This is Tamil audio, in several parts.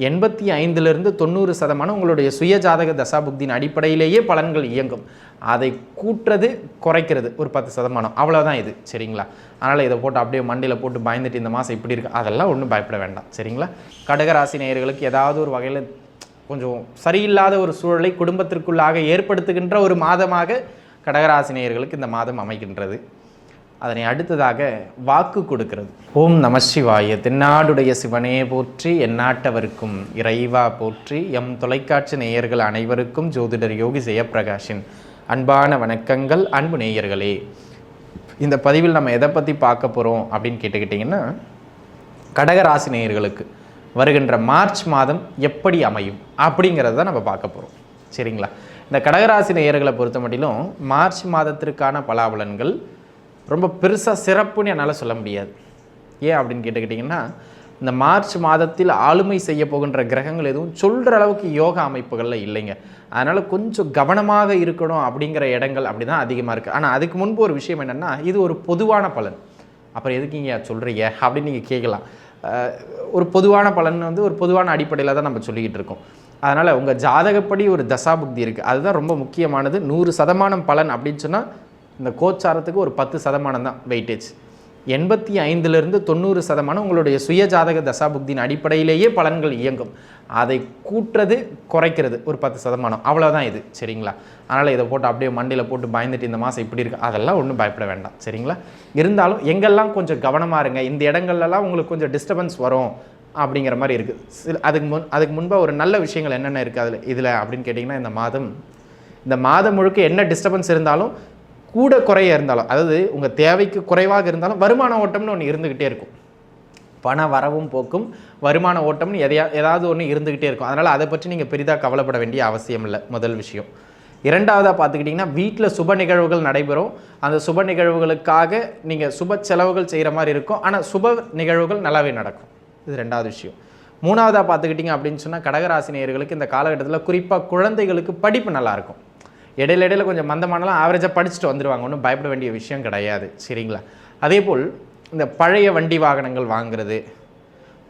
85லிருந்து 90% உங்களுடைய சுயஜாதக தசாபுக்தியின் அடிப்படையிலேயே பலன்கள் இயங்கும். அதை கூட்டுறது குறைக்கிறது ஒரு 10%, அவ்வளோதான் இது. சரிங்களா? அதனால் இதை போட்டு அப்படியே மண்டியில் போட்டு பயந்துட்டு இந்த மாதம் இப்படி இருக்குது அதெல்லாம் ஒன்றும் பயப்பட வேண்டாம். சரிங்களா? கடகராசி நேயர்களுக்கு ஏதாவது ஒரு வகையில் கொஞ்சம் சரியில்லாத ஒரு சூழலை குடும்பத்திற்குள்ளாக ஏற்படுத்துகின்ற ஒரு மாதமாக கடகராசி நேயர்களுக்கு இந்த மாதம் அமைகின்றது. அதனை அடுத்ததாக வாக்கு கொடுக்கிறது. ஓம் நம சிவாய. தென்னாடுடைய சிவனே போற்றி, எந்நாட்டவருக்கும் இறைவா போற்றி. எம் தொலைக்காட்சி நேயர்கள் அனைவருக்கும் ஜோதிடர் யோகி ஜெயப்பிரகாஷின் அன்பான வணக்கங்கள். அன்பு நேயர்களே, இந்த பதிவில் நம்ம எதை பற்றி பார்க்க போகிறோம் அப்படின்னு கேட்டுக்கிட்டிங்கன்னா, கடகராசி நேயர்களுக்கு வருகின்ற மார்ச் மாதம் எப்படி அமையும் அப்படிங்கிறத நம்ம பார்க்க போகிறோம். சரிங்களா? இந்த கடகராசி நேயர்களை பொறுத்த மட்டிலும் மார்ச் மாதத்திற்கான பலாபலன்கள் ரொம்ப பெருசாக சிறப்புன்னு என்னால் சொல்ல முடியாது. ஏன் அப்படின்னு கேட்டுக்கிட்டிங்கன்னா, இந்த மார்ச் மாதத்தில் ஆளுமை செய்ய போகின்ற கிரகங்கள் எதுவும் சொல்கிற அளவுக்கு யோகா அமைப்புகளில் இல்லைங்க. அதனால் கொஞ்சம் கவனமாக இருக்கணும் அப்படிங்கிற இடங்கள் அப்படி தான் அதிகமாக இருக்குது. ஆனால் அதுக்கு முன்பு ஒரு விஷயம் என்னென்னா, இது ஒரு பொதுவான பலன். அப்புறம் எதுக்கு இங்கே சொல்கிறீங்க அப்படின்னு நீங்கள் கேட்கலாம். ஒரு பொதுவான பலன் ஒரு பொதுவான அடிப்படையில் தான் நம்ம சொல்லிக்கிட்டு இருக்கோம். அதனால் உங்கள் ஜாதகப்படி ஒரு தசாபுக்தி இருக்குது, அதுதான் ரொம்ப முக்கியமானது. 100% பலன் அப்படின்னு சொன்னால் இந்த கோச்சாரத்துக்கு ஒரு 10% தான் வெயிட்டேஜ். 85லிருந்து 90% உங்களுடைய சுயஜாதக தசாபுக்தியின் அடிப்படையிலேயே பலன்கள் இயங்கும். அதை கூட்டுறது குறைக்கிறது ஒரு 10%, அவ்வளோதான் இது. சரிங்களா? அதனால் இதை போட்டு அப்படியே மண்டியில் போட்டு பயந்துட்டு இந்த மாதம் இப்படி இருக்குது அதெல்லாம் ஒன்றும் பயப்பட வேண்டாம். சரிங்களா? இருந்தாலும் எங்கெல்லாம் கொஞ்சம் கவனமாக இருங்க. இந்த இடங்கள்லாம் உங்களுக்கு கொஞ்சம் டிஸ்டர்பன்ஸ் வரும் அப்படிங்கிற மாதிரி இருக்குது. அதுக்கு முன்பாக ஒரு நல்ல விஷயங்கள் என்னென்ன இருக்குது இதில் அப்படின்னு கேட்டிங்கன்னா, இந்த மாதம் முழுக்க என்ன டிஸ்டர்பன்ஸ் இருந்தாலும் கூட குறைய இருந்தாலும், அதாவது உங்கள் தேவைக்கு குறைவாக இருந்தாலும் வருமான ஓட்டம்னு ஒன்று இருந்துக்கிட்டே இருக்கும். பண வரவும் போக்கும் வருமான ஓட்டம்னு ஏதாவது ஒன்று இருந்துக்கிட்டே இருக்கும். அதனால் அதை பற்றி நீங்கள் பெரிதாக கவலைப்பட வேண்டிய அவசியம் இல்லை. முதல் விஷயம். இரண்டாவதாக பார்த்துக்கிட்டிங்கன்னா, வீட்டில் சுப நிகழ்வுகள் நடைபெறும். அந்த சுப நிகழ்வுகளுக்காக நீங்கள் சுப செலவுகள் செய்கிற மாதிரி இருக்கும். ஆனால் சுப நிகழ்வுகள் நல்லாவே நடக்கும். இது ரெண்டாவது விஷயம். மூணாவதாக பார்த்துக்கிட்டிங்க அப்படின்னு சொன்னால், கடகராசி நேயர்களுக்கு இந்த காலகட்டத்தில் குறிப்பாக குழந்தைகளுக்கு படிப்பு நல்லாயிருக்கும். இடையில கொஞ்சம் மந்தமானலாம் ஆவரேஜாக படிச்சுட்டு வந்துடுவாங்க. ஒன்றும் பயப்பட வேண்டிய விஷயம் கிடையாது. சரிங்களா? அதே போல் இந்த பழைய வண்டி வாகனங்கள் வாங்கிறது,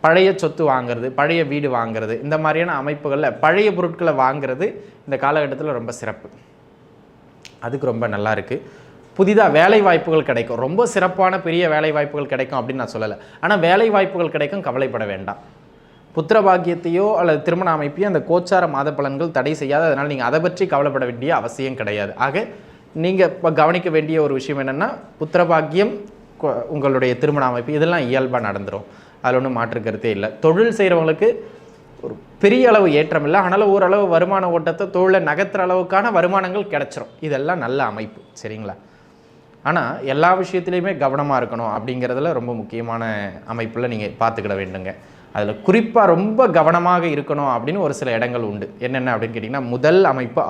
பழைய சொத்து வாங்கிறது, பழைய வீடு வாங்கிறது, இந்த மாதிரியான அமைப்புகளில் பழைய பொருட்களை வாங்கிறது இந்த காலகட்டத்தில் ரொம்ப சிறப்பு. அதுக்கு ரொம்ப நல்லா இருக்குது. புதிதாக வேலை வாய்ப்புகள் கிடைக்கும். ரொம்ப சிறப்பான பெரிய வேலை வாய்ப்புகள் கிடைக்கும் அப்படின்னு நான் சொல்லலை. ஆனால் வேலை வாய்ப்புகள் கிடைக்கும், கவலைப்பட வேண்டாம். புத்திர பாக்கியத்தையோ அல்லது திருமண அமைப்பையோ அந்த கோச்சார மாத பலன்கள் தடை செய்யாத. அதனால் நீங்கள் அதை பற்றி கவலைப்பட வேண்டிய அவசியம் கிடையாது. ஆக நீங்கள் இப்போ கவனிக்க வேண்டிய ஒரு விஷயம் என்னென்னா, புத்திர பாக்கியம், உங்களுடைய திருமண அமைப்பு இதெல்லாம் இயல்பாக நடந்துடும். அதில் ஒன்றும் மாற்று கருத்தே இல்லை. தொழில் செய்கிறவங்களுக்கு ஒரு பெரிய அளவு ஏற்றம் இல்லை, ஆனாலும் ஓரளவு வருமான ஓட்டத்தை தொழிலை நகர்த்துற அளவுக்கான வருமானங்கள் கிடச்சிரும். இதெல்லாம் நல்ல அமைப்பு. சரிங்களா? ஆனால் எல்லா விஷயத்துலையுமே கவனமாக இருக்கணும் அப்படிங்கிறதுல ரொம்ப முக்கியமான அமைப்பில் நீங்கள் பார்த்துக்கிட வேண்டுங்க. அதில் குறிப்பாக ரொம்ப கவனமாக இருக்கணும் அப்படின்னு ஒரு சில இடங்கள் உண்டு. என்னென்ன அப்படின்னு கேட்டிங்கன்னா, முதல் அமைப்பு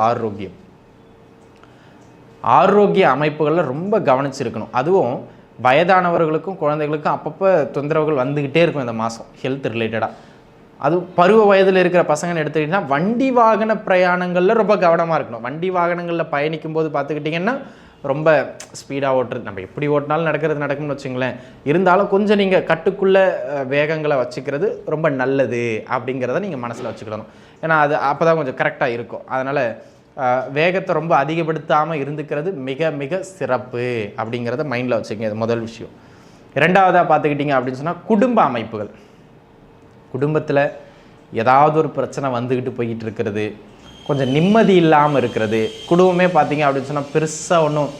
ஆரோக்கிய அமைப்புகளில் ரொம்ப கவனிச்சிருக்கணும். அதுவும் வயதானவர்களுக்கும் குழந்தைகளுக்கும் அப்பப்போ தொந்தரவுகள் வந்துக்கிட்டே இருக்கும் இந்த மாதம், ஹெல்த் ரிலேட்டடாக. அதுவும் பருவ வயதில் இருக்கிற பசங்கன்னு எடுத்துக்கிட்டிங்கன்னா, வண்டி வாகன பிரயாணங்களில் ரொம்ப கவனமாக இருக்கணும். வண்டி வாகனங்களில் பயணிக்கும் போது பார்த்துக்கிட்டிங்கன்னா, ரொம்ப ஸ்பீடாக ஓட்டுறது, நம்ம எப்படி ஓட்டினாலும் நடக்கும்னு வச்சுங்களேன். இருந்தாலும் கொஞ்சம் நீங்கள் கட்டுக்குள்ளே வேகங்களை வச்சுக்கிறது ரொம்ப நல்லது அப்படிங்கிறத நீங்கள் மனசில் வச்சுக்கிடணும். ஏன்னா அது அப்போ தான் கொஞ்சம் கரெக்டாக இருக்கும். அதனால் வேகத்தை ரொம்ப அதிகப்படுத்தாமல் இருந்துக்கிறது மிக மிக சிறப்பு அப்படிங்கிறத மைண்டில் வச்சுக்கங்க. இது முதல் விஷயம். இரண்டாவதாக பார்த்துக்கிட்டிங்க அப்படின்னு சொன்னால், குடும்ப அமைப்புகள். குடும்பத்தில் ஏதாவது ஒரு பிரச்சனை வந்துக்கிட்டு போய்கிட்டு இருக்கிறது, கொஞ்சம் நிம்மதி இல்லாமல் இருக்கிறது. குடும்பமே பார்த்தீங்க அப்படின்னு சொன்னால் பெருசாக ஒன்றும்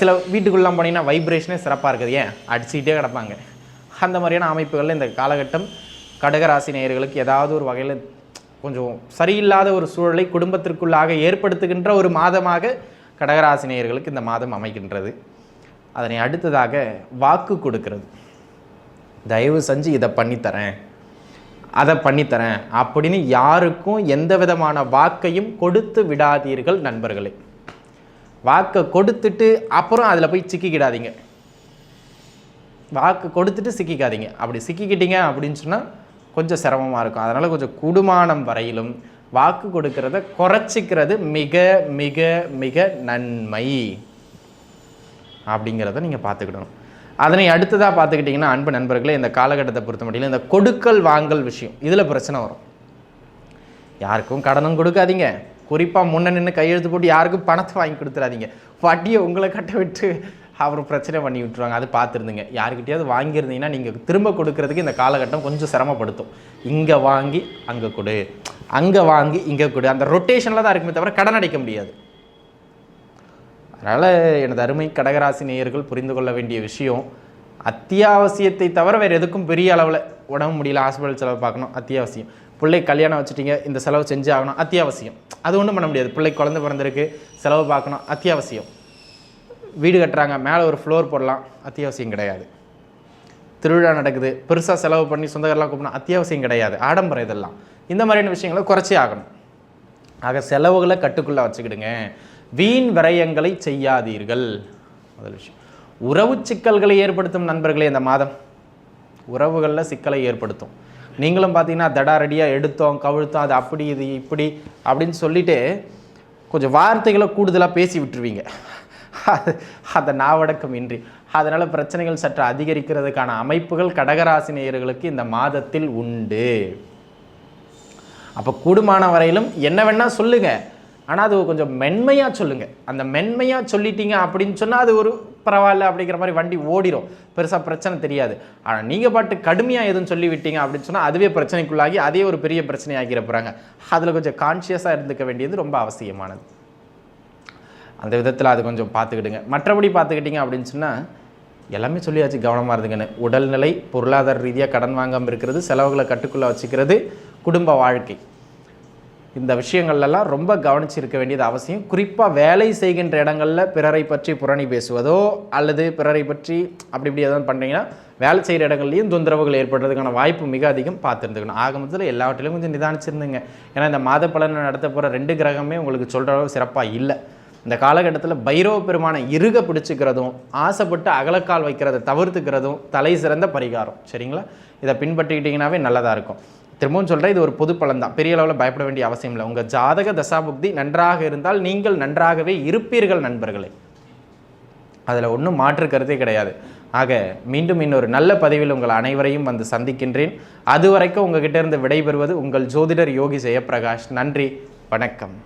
சில வீட்டுக்குள்ளே போனீங்கன்னா வைப்ரேஷனே சிறப்பாக இருக்குது. ஏன் அடிச்சுக்கிட்டே கிடப்பாங்க. அந்த மாதிரியான அமைப்புகளில் இந்த காலகட்டம் கடகராசி நேயர்களுக்கு ஏதாவது ஒரு வகையில் கொஞ்சம் சரியில்லாத ஒரு சூழலை குடும்பத்திற்குள்ளாக ஏற்படுத்துகின்ற ஒரு மாதமாக கடகராசி நேயர்களுக்கு இந்த மாதம் அமைகின்றது. அதனை அடுத்ததாக வாக்கு கொடுக்கிறது. தயவு செஞ்சு இதை பண்ணித்தரேன், அதை பண்ணித்தரேன் அப்படின்னு யாருக்கும் எந்த விதமான வாக்கையும் கொடுத்து விடாதீர்கள் நண்பர்களே. வாக்கை கொடுத்துட்டு அப்புறம் அதில் போய் சிக்கிக்கிடாதீங்க. வாக்கு கொடுத்துட்டு சிக்கிக்காதீங்க. அப்படி சிக்கிக்கிட்டீங்க அப்படின்னு சொன்னால் கொஞ்சம் சிரமமாக இருக்கும். அதனால் கொஞ்சம் கூடுமானம் வரையிலும் வாக்கு கொடுக்கறத குறைச்சிக்கிறது மிக மிக மிக நன்மை அப்படிங்கிறத நீங்கள் பார்த்துக்கிடணும். அதனை அடுத்ததாக பார்த்துக்கிட்டிங்கன்னா, அன்பு நண்பர்களே, இந்த காலகட்டத்தை பொறுத்த மட்டும் இந்த கொடுக்கல் வாங்கல் விஷயம் இதில் பிரச்சனை வரும். யாருக்கும் கடனும் கொடுக்காதீங்க, குறிப்பாக முன்ன நின்று கையெழுத்து போட்டு யாருக்கும் பணத்தை வாங்கி கொடுத்துடாதீங்க. வட்டியை உங்களை கட்ட விட்டு அவர் பிரச்சனை பண்ணி விட்டுருவாங்க. அது பார்த்துருந்துங்க. யாருக்கிட்டையாவது வாங்கியிருந்தீங்கன்னா நீங்கள் திரும்ப கொடுக்கறதுக்கு இந்த காலகட்டம் கொஞ்சம் சிரமப்படுத்தும். இங்கே வாங்கி அங்கே கொடு, அங்கே வாங்கி இங்கே கொடு, அந்த ரொட்டேஷனில் தான் இருக்குமே தவிர கடன் அடைக்க முடியாது. அதனால் எனது அருமை கடகராசி நேயர்கள் புரிந்து கொள்ள வேண்டிய விஷயம், அத்தியாவசியத்தை தவிர வேறு எதுக்கும் பெரிய அளவில் உடம்பு முடியல, ஹாஸ்பிட்டல் செலவு பார்க்கணும், அத்தியாவசியம். பிள்ளை கல்யாணம் வச்சுட்டீங்க, இந்த செலவு செஞ்சு ஆகணும், அத்தியாவசியம். அது ஒன்றும் பண்ண முடியாது. பிள்ளை குழந்தை பிறந்திருக்கு, செலவு பார்க்கணும், அத்தியாவசியம். வீடு கட்டுறாங்க, மேலே ஒரு ஃப்ளோர் போடலாம், அத்தியாவசியம் கிடையாது. திருவிழா நடக்குது, பெருசாக செலவு பண்ணி சொந்தக்காரெலாம் கூப்பிடணும், அத்தியாவசியம் கிடையாது. ஆடம்பரம் இதெல்லாம். இந்த மாதிரியான விஷயங்களை குறைச்சே ஆகணும். ஆக செலவுகளை கட்டுக்குள்ளே வச்சுக்கிடுங்க. வீண் விரயங்களை செய்யாதீர்கள். முதல் விஷயம். உறவு சிக்கல்களை ஏற்படுத்தும் நண்பர்களே இந்த மாதம் உறவுகளில் சிக்கலை ஏற்படுத்தும். நீங்களும் பார்த்தீங்கன்னா தடாரடியாக எடுத்தோம் கவிழ்த்தோம், அது அப்படி இது இப்படி அப்படின்னு சொல்லிட்டு கொஞ்சம் வார்த்தைகளை கூடுதலாக பேசி விட்டுருவீங்க. அதை நாவடக்கம் இன்றி. அதனால் பிரச்சனைகள் சற்று அதிகரிக்கிறதுக்கான அமைப்புகள் கடகராசி நேயர்களுக்கு இந்த மாதத்தில் உண்டு. அப்போ கூடுமான வரையிலும் என்ன வேணால் சொல்லுங்கள், ஆனால் அது கொஞ்சம் மென்மையாக சொல்லுங்கள். அந்த மென்மையாக சொல்லிட்டீங்க அப்படின்னு சொன்னால் அது ஒரு பரவாயில்ல அப்படிங்கிற மாதிரி வண்டி ஓடிடும், பெருசாக பிரச்சனை தெரியாது. ஆனால் நீங்கள் பாட்டு கடுமையாக எதுவும் சொல்லி விட்டீங்க அப்படின்னு சொன்னால் அதுவே பிரச்சனைக்குள்ளாகி அதே ஒரு பெரிய பிரச்சனை ஆகிற போகிறாங்க. அதில் கொஞ்சம் கான்ஷியஸாக இருந்துக்க வேண்டியது ரொம்ப அவசியமானது. அந்த விதத்தில் அது கொஞ்சம் பார்த்துக்கிடுங்க. மற்றபடி பார்த்துக்கிட்டிங்க அப்படின்னு சொன்னால் எல்லாமே சொல்லியாச்சு, கவனமாக இருந்துங்கன்னு. உடல்நிலை, பொருளாதார ரீதியாக கடன் வாங்காமல் இருக்கிறது, செலவுகளை கட்டுக்குள்ளே வச்சுக்கிறது, குடும்ப வாழ்க்கை, இந்த விஷயங்கள்லாம் ரொம்ப கவனிச்சிருக்க வேண்டியது அவசியம். குறிப்பாக வேலை செய்கின்ற இடங்களில் பிறரை பற்றி புரணி பேசுவதோ அல்லது பிறரை பற்றி அப்படி இப்படி எதாவது பண்ணுறீங்கன்னா வேலை செய்கிற இடங்கள்லையும் தொந்தரவுகள் ஏற்படுறதுக்கான வாய்ப்பு மிக அதிகம். பார்த்துருந்துக்கணும். ஆக மொத்தத்தில் எல்லாவற்றிலையும் கொஞ்சம் நிதானிச்சிருந்துங்க. ஏன்னா இந்த மாத பலனை நடத்த போகிற 2 கிரகமே உங்களுக்கு சொல்கிற அளவு சிறப்பாக இல்லை. இந்த காலகட்டத்தில் பைரவ பெருமானை இறுக பிடிச்சிக்கிறதும் ஆசைப்பட்டு அகலக்கால் வைக்கிறத தவிர்த்துக்கிறதும் தலை சிறந்த பரிகாரம். சரிங்களா? இதை பின்பற்றிக்கிட்டிங்கனாவே நல்லதாக இருக்கும். திரும்பவும் சொல்கிறேன், இது ஒரு பொது பலன் தான், பெரிய அளவில் பயப்பட வேண்டிய அவசியம் இல்லை. உங்கள் ஜாதக தசாபுக்தி நன்றாக இருந்தால் நீங்கள் நன்றாகவே இருப்பீர்கள் நண்பர்களே, அதில் ஒன்றும் மாற்று கருத்தே கிடையாது. ஆக மீண்டும் இன்னொரு நல்ல பதிவில் உங்கள் அனைவரையும் வந்து சந்திக்கின்றேன். அதுவரைக்கும் உங்ககிட்ட இருந்து விடைபெறுவது உங்கள் ஜோதிடர் யோகி ஜெயப்பிரகாஷ். நன்றி, வணக்கம்.